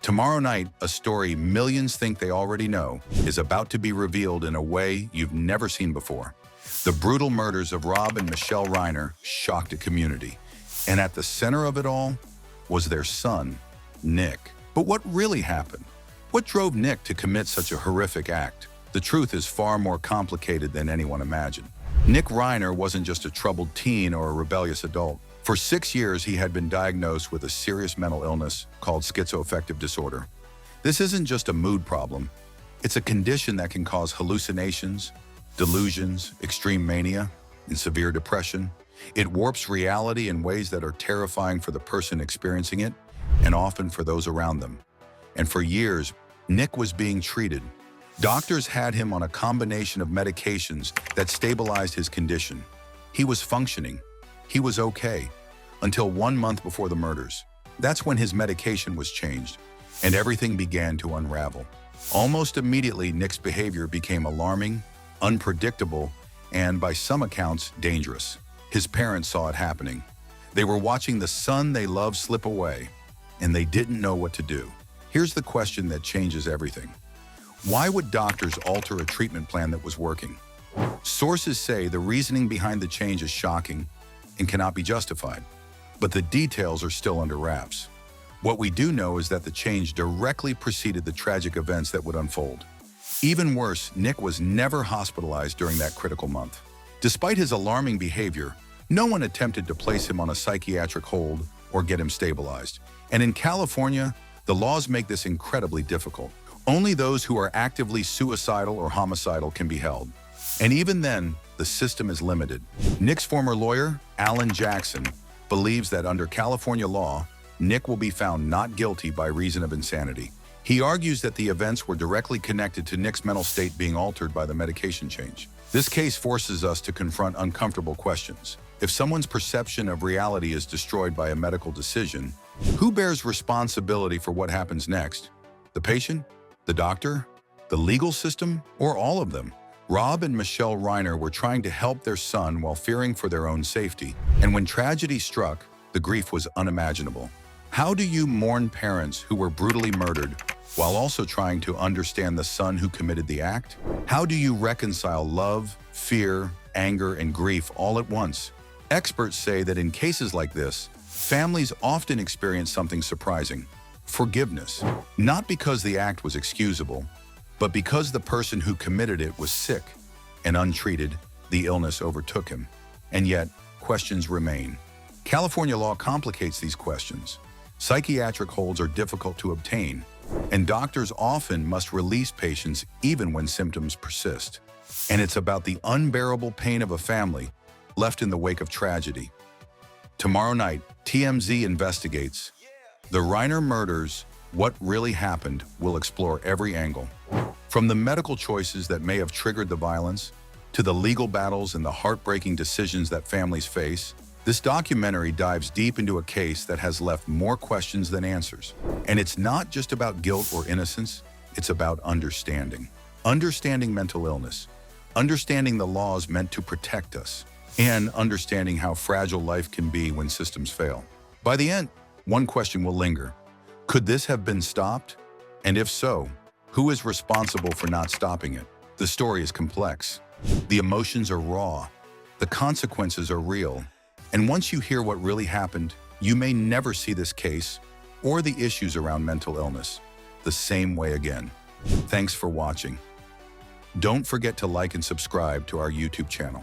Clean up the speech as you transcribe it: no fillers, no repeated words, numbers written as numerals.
Tomorrow night, a story millions think they already know is about to be revealed in a way you've never seen before. The brutal murders of Rob and Michelle Reiner shocked a community. And at the center of it all was their son, Nick. But what really happened? What drove Nick to commit such a horrific act? The truth is far more complicated than anyone imagined. Nick Reiner wasn't just a troubled teen or a rebellious adult. For 6 years, he had been diagnosed with a serious mental illness called schizoaffective disorder. This isn't just a mood problem. It's a condition that can cause hallucinations, delusions, extreme mania, and severe depression. It warps reality in ways that are terrifying for the person experiencing it, and often for those around them. And for years, Nick was being treated. Doctors had him on a combination of medications that stabilized his condition. He was functioning. He was okay. Until 1 month before the murders. That's when his medication was changed, and everything began to unravel. Almost immediately, Nick's behavior became alarming, unpredictable, and by some accounts, dangerous. His parents saw it happening. They were watching the son they loved slip away, and they didn't know what to do. Here's the question that changes everything. Why would doctors alter a treatment plan that was working? Sources say the reasoning behind the change is shocking and cannot be justified, but the details are still under wraps. What we do know is that the change directly preceded the tragic events that would unfold. Even worse, Nick was never hospitalized during that critical month. Despite his alarming behavior, no one attempted to place him on a psychiatric hold or get him stabilized. And in California, the laws make this incredibly difficult. Only those who are actively suicidal or homicidal can be held. And even then, the system is limited. Nick's former lawyer, Alan Jackson, believes that under California law, Nick will be found not guilty by reason of insanity. He argues that the events were directly connected to Nick's mental state being altered by the medication change. This case forces us to confront uncomfortable questions. If someone's perception of reality is destroyed by a medical decision, who bears responsibility for what happens next? The patient? The doctor? The legal system? Or all of them? Rob and Michelle Reiner were trying to help their son while fearing for their own safety. And when tragedy struck, the grief was unimaginable. How do you mourn parents who were brutally murdered while also trying to understand the son who committed the act? How do you reconcile love, fear, anger, and grief all at once? Experts say that in cases like this, families often experience something surprising: forgiveness. Not because the act was excusable, but because the person who committed it was sick and untreated, the illness overtook him. And yet, questions remain. California law complicates these questions. Psychiatric holds are difficult to obtain, and doctors often must release patients even when symptoms persist. And it's about the unbearable pain of a family left in the wake of tragedy. Tomorrow night, TMZ investigates the Reiner murders. What really happened will explore every angle. From the medical choices that may have triggered the violence, to the legal battles and the heartbreaking decisions that families face, this documentary dives deep into a case that has left more questions than answers. And it's not just about guilt or innocence, it's about understanding. Understanding mental illness, understanding the laws meant to protect us, and understanding how fragile life can be when systems fail. By the end, one question will linger. Could this have been stopped? And if so, who is responsible for not stopping it? The story is complex. The emotions are raw. The consequences are real. And once you hear what really happened, you may never see this case or the issues around mental illness the same way again. Thanks for watching. Don't forget to like and subscribe to our YouTube channel.